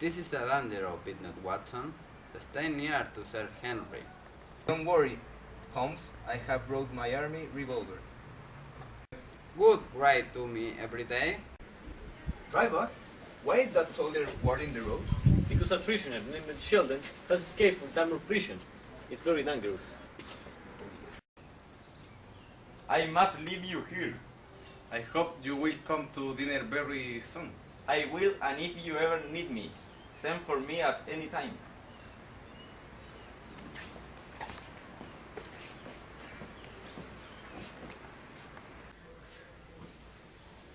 This is a danger of business, Watson. Stay near to Sir Henry. Don't worry, Holmes. I have brought my army revolver. Would write to me every day. Driver, why is that soldier guarding the road? Because a prisoner named Sheldon has escaped from Tamar prison. It's very dangerous. I must leave you here. I hope you will come to dinner very soon. I will, and if you ever need me, send for me at any time.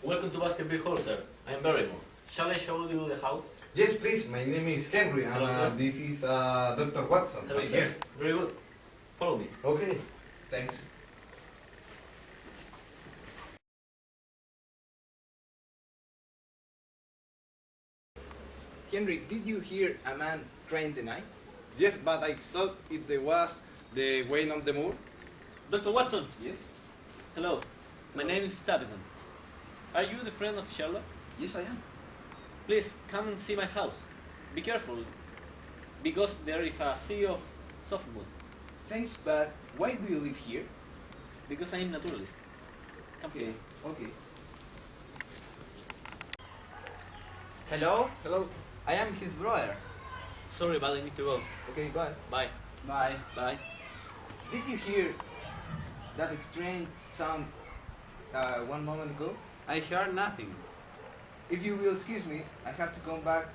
Welcome to Baskervilles Hall, sir. I am Barrymore. Shall I show you the house? Yes, please. My name is Henry, and Hello, sir. this is Dr. Watson, Hello, my sir. guest. Very good. Follow me. Okay, thanks. Henry, did you hear a man crying the night? Yes, but I thought it was the Wayne on the Moor. Dr. Watson. Yes. Hello. My name is Stapleton. Are you the friend of Charlotte? Yes, I am. Please come and see my house. Be careful, because there is a sea of softwood. Thanks, but why do you live here? Because I am naturalist. Come here. Okay. Hello? Hello. I am his brother. Sorry, but I need to go. Okay, bye. Bye. Bye. Bye. Did you hear that strange sound one moment ago? I heard nothing. If you will excuse me, I have to come back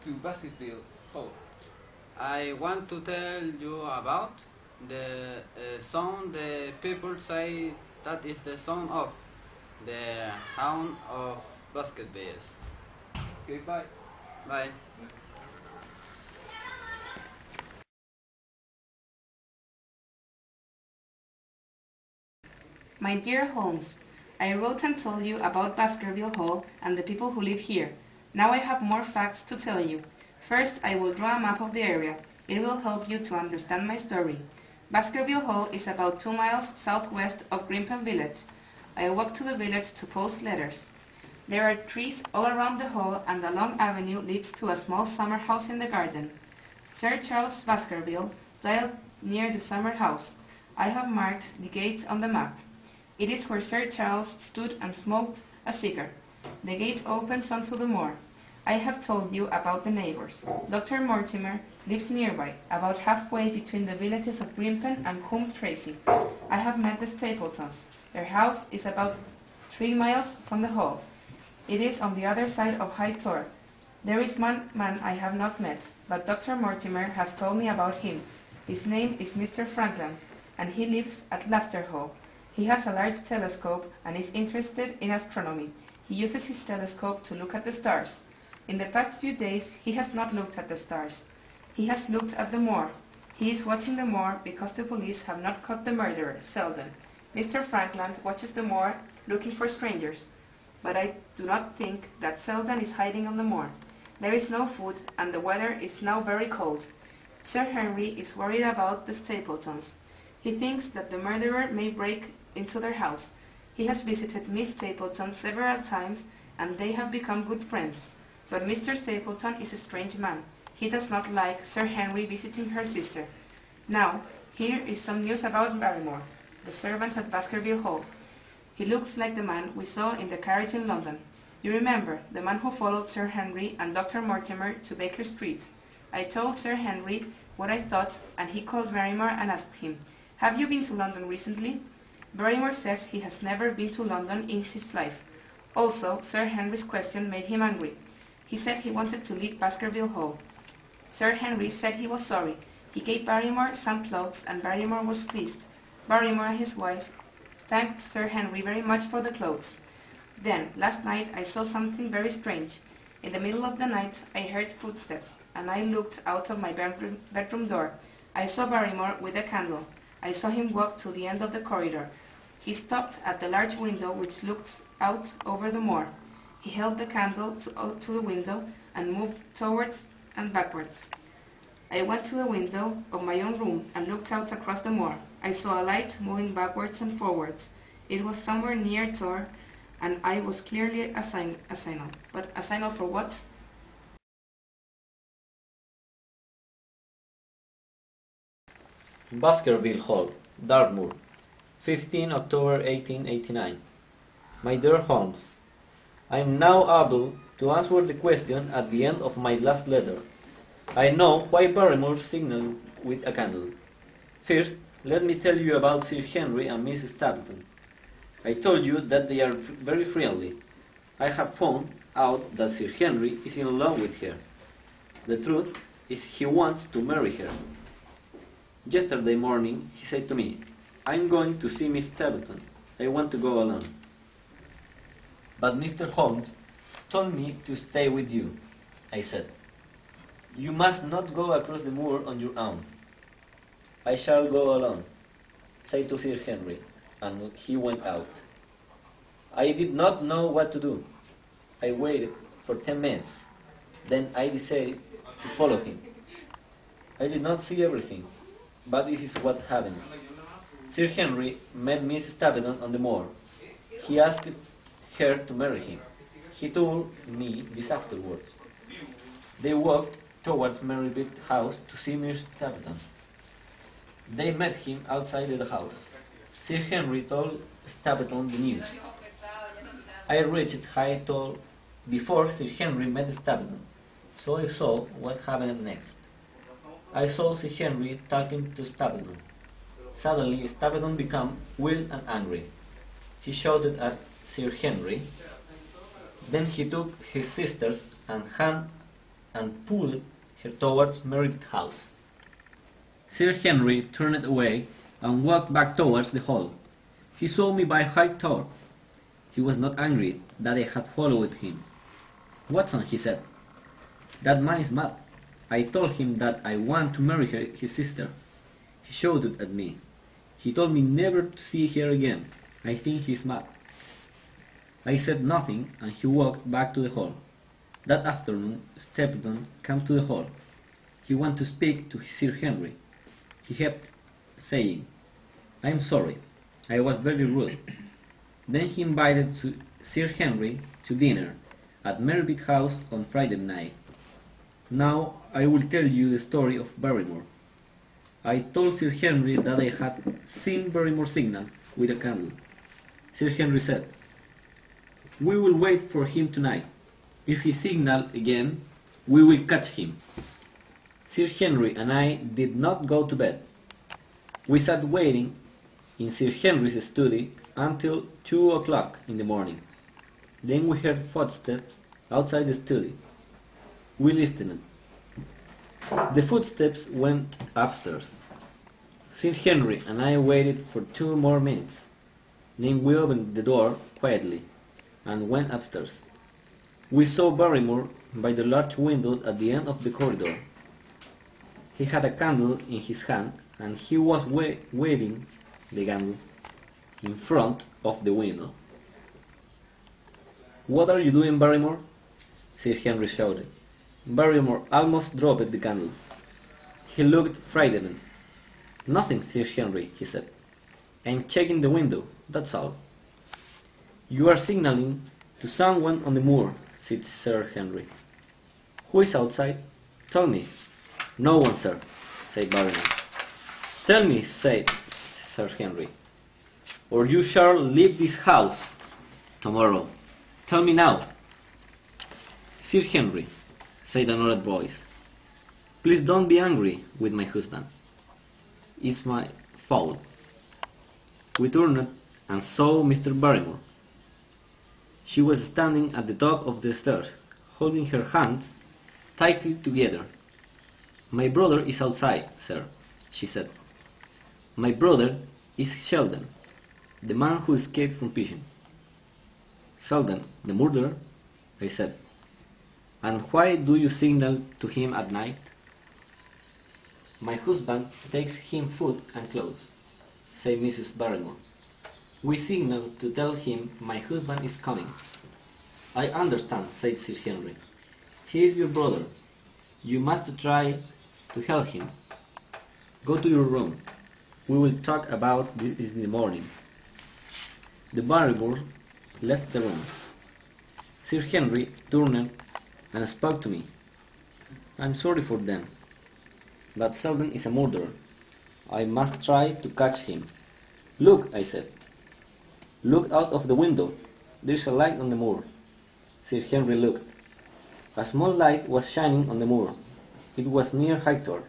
to Baskervilles Hall. I want to tell you about the song the people say that is the song of the Hound of Baskervilles. Okay, bye. Bye. My dear Holmes, I wrote and told you about Baskerville Hall and the people who live here. Now I have more facts to tell you. First, I will draw a map of the area. It will help you to understand my story. Baskerville Hall is about 2 miles southwest of Grimpen Village. I walked to the village to post letters. There are trees all around the hall, and a long avenue leads to a small summer house in the garden. Sir Charles Baskerville died near the summer house. I have marked the gates on the map. It is where Sir Charles stood and smoked a cigar. The gate opens onto the moor. I have told you about the neighbors. Dr. Mortimer lives nearby, about halfway between the villages of Grimpen and Coombe Tracy. I have met the Stapletons. Their house is about 3 miles from the hall. It is on the other side of High Tor. There is one man I have not met, but Dr. Mortimer has told me about him. His name is Mr. Franklin, and he lives at Laughter Hall. He has a large telescope and is interested in astronomy. He uses his telescope to look at the stars. In the past few days, he has not looked at the stars. He has looked at the moor. He is watching the moor because the police have not caught the murderer, Selden. Mr. Franklin watches the moor looking for strangers. But I do not think that Selden is hiding on the moor. There is no food, and the weather is now very cold. Sir Henry is worried about the Stapletons. He thinks that the murderer may break into their house. He has visited Miss Stapleton several times, and they have become good friends. But Mr. Stapleton is a strange man. He does not like Sir Henry visiting her sister. Now, here is some news about Barrymore, the servant at Baskerville Hall. He looks like the man we saw in the carriage in London. You remember, the man who followed Sir Henry and Dr. Mortimer to Baker Street. I told Sir Henry what I thought, and he called Barrymore and asked him, "Have you been to London recently?" Barrymore says he has never been to London in his life. Also, Sir Henry's question made him angry. He said he wanted to leave Baskerville Hall. Sir Henry said he was sorry. He gave Barrymore some clothes, and Barrymore was pleased. Barrymore and his wife thanked Sir Henry very much for the clothes. Then, last night, I saw something very strange. In the middle of the night, I heard footsteps, and I looked out of my bedroom door. I saw Barrymore with a candle. I saw him walk to the end of the corridor. He stopped at the large window which looks out over the moor. He held the candle to the window and moved towards and backwards. I went to the window of my own room and looked out across the moor. I saw a light moving backwards and forwards. It was somewhere near Tor, and I was clearly a signal. But a signal for what? Baskerville Hall, Dartmoor, 15 October 1889. My dear Holmes, I am now able to answer the question at the end of my last letter. I know why Barrymore signaled with a candle. First, let me tell you about Sir Henry and Miss Stapleton. I told you that they are very friendly. I have found out that Sir Henry is in love with her. The truth is he wants to marry her. Yesterday morning he said to me, "I'm going to see Miss Stapleton. I want to go alone." "But Mr. Holmes told me to stay with you," I said. "You must not go across the moor on your own." "I shall go alone," said to Sir Henry, and he went out. I did not know what to do. I waited for 10 minutes. Then I decided to follow him. I did not see everything, but this is what happened. Sir Henry met Miss Stapleton on the moor. He asked her to marry him. He told me this afterwards. They walked towards Mary's house to see Miss Stapleton. They met him outside the house. Sir Henry told Stapleton the news. I reached Hightoll before Sir Henry met Stapleton, so I saw what happened next. I saw Sir Henry talking to Stapleton. Suddenly, Stapleton became wild and angry. He shouted at Sir Henry. Then he took his sister's hand and pulled her towards Mary's house. Sir Henry turned away and walked back towards the hall. He saw me by Hightoll. He was not angry that I had followed him. "Watson," he said, "that man is mad. I told him that I want to marry his sister. He shouted at me. He told me never to see her again. I think he is mad." I said nothing, and he walked back to the hall. That afternoon, Stapleton came to the hall. He wanted to speak to Sir Henry. He kept saying, "I am sorry. I was very rude." Then he invited Sir Henry to dinner at Mary's house on Friday night. Now I will tell you the story of Barrymore. I told Sir Henry that I had seen Barrymore signal with a candle. Sir Henry said, "We will wait for him tonight. If he signals again, we will catch him." Sir Henry and I did not go to bed. We sat waiting in Sir Henry's study until 2 o'clock in the morning. Then we heard footsteps outside the study. We listened. The footsteps went upstairs. Sir Henry and I waited for 2 more minutes. Then we opened the door quietly and went upstairs. We saw Barrymore by the large window at the end of the corridor. He had a candle in his hand and he was waving the candle in front of the window. "What are you doing, Barrymore?" Sir Henry shouted. Barrymore almost dropped the candle. He looked frightened. "Nothing, Sir Henry," he said. "I'm checking the window, that's all." "You are signaling to someone on the moor," said Sir Henry. "Who is outside? Tell me." "No one, sir," said Barrymore. "Tell me," said Sir Henry, "or you shall leave this house tomorrow. Tell me now." "Sir Henry," said another voice, "please don't be angry with my husband. It's my fault." We turned and saw Mr. Barrymore. She was standing at the top of the stairs, holding her hands tightly together. "My brother is outside, sir," she said. "My brother is Sheldon, the man who escaped from prison." "Sheldon, the murderer?" I said. "And why do you signal to him at night?" "My husband takes him food and clothes," said Mrs. Barrymore. "We signal to tell him my husband is coming." "I understand," said Sir Henry. "He is your brother. You must try to help him. Go to your room. We will talk about this in the morning." The Barrymore left the room. Sir Henry turned and spoke to me. "I'm sorry for them, but Sheldon is a murderer, I must try to catch him. Look, I said. Look out of the window. There's a light on the moor. Sir Henry looked. A small light was shining on the moor. It was near Hector.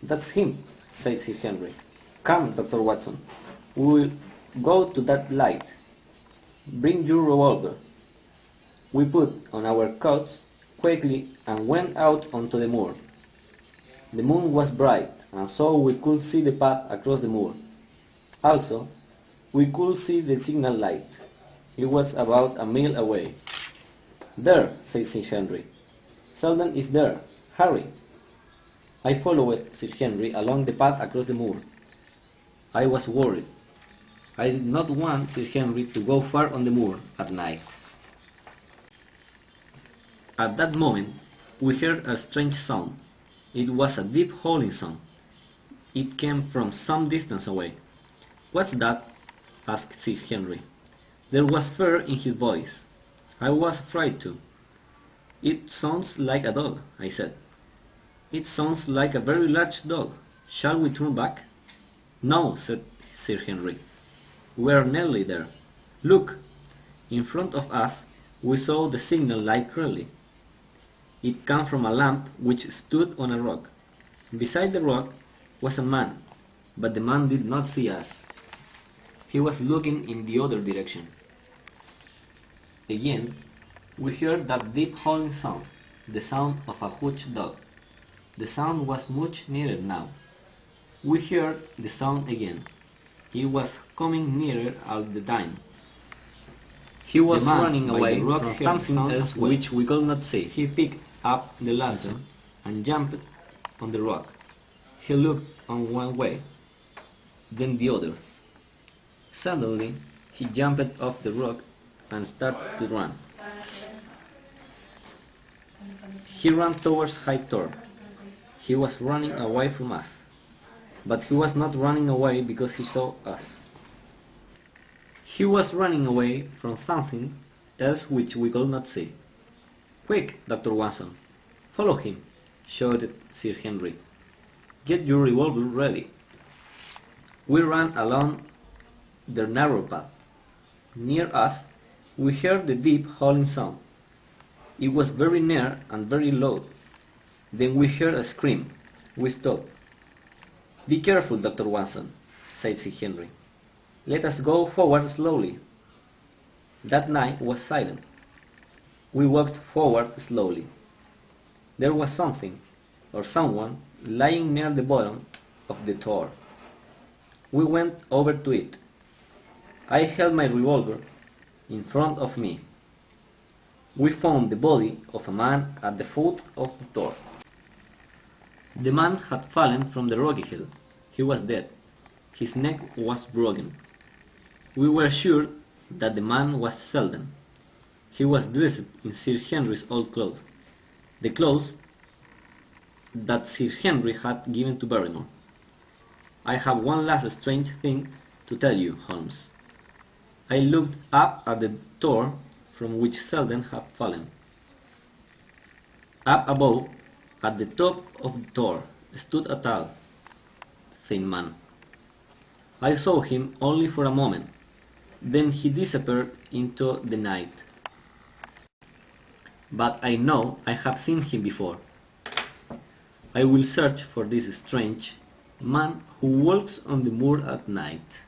That's him, said Sir Henry. Come, Dr. Watson. We will go to that light. Bring your revolver. We put on our coats quickly and went out onto the moor. The moon was bright, and so we could see the path across the moor. Also, we could see the signal light. It was about a mile away. There, said Sir Henry. Selden is there. Hurry. I followed Sir Henry along the path across the moor. I was worried. I did not want Sir Henry to go far on the moor at night. At that moment, we heard a strange sound. It was a deep howling sound. It came from some distance away. What's that? Asked Sir Henry. There was fear in his voice. I was afraid too. It sounds like a dog, I said. It sounds like a very large dog. Shall we turn back? No, said Sir Henry. We are nearly there. Look! In front of us we saw the signal light clearly. It came from a lamp which stood on a rock. Beside the rock was a man, but the man did not see us. He was looking in the other direction. Again, we heard that deep howling sound, the sound of a huge dog. The sound was much nearer now. We heard the sound again. It was coming nearer all the time. He was running away from something else which we could not see. He picked up the lantern and jumped on the rock. He looked on one way, then the other. Suddenly, he jumped off the rock and started to run. He ran towards Hector. He was running away from us, but he was not running away because he saw us. He was running away from something else which we could not see. Quick, Dr. Watson, follow him, shouted Sir Henry. Get your revolver ready. We ran along the narrow path. Near us, we heard the deep howling sound. It was very near and very loud. Then we heard a scream. We stopped. Be careful, Dr. Watson, said Sir Henry. Let us go forward slowly. That night was silent. We walked forward slowly. There was something, or someone, lying near the bottom of the tor. We went over to it. I held my revolver in front of me. We found the body of a man at the foot of the tor. The man had fallen from the rocky hill. He was dead. His neck was broken. We were sure that the man was Selden. He was dressed in Sir Henry's old clothes, the clothes that Sir Henry had given to Barrymore. I have one last strange thing to tell you, Holmes. I looked up at the tor from which Selden had fallen. Up above, at the top of the tor, stood a tall, thin man. I saw him only for a moment. Then he disappeared into the night. But I know I have seen him before. I will search for this strange man who walks on the moor at night.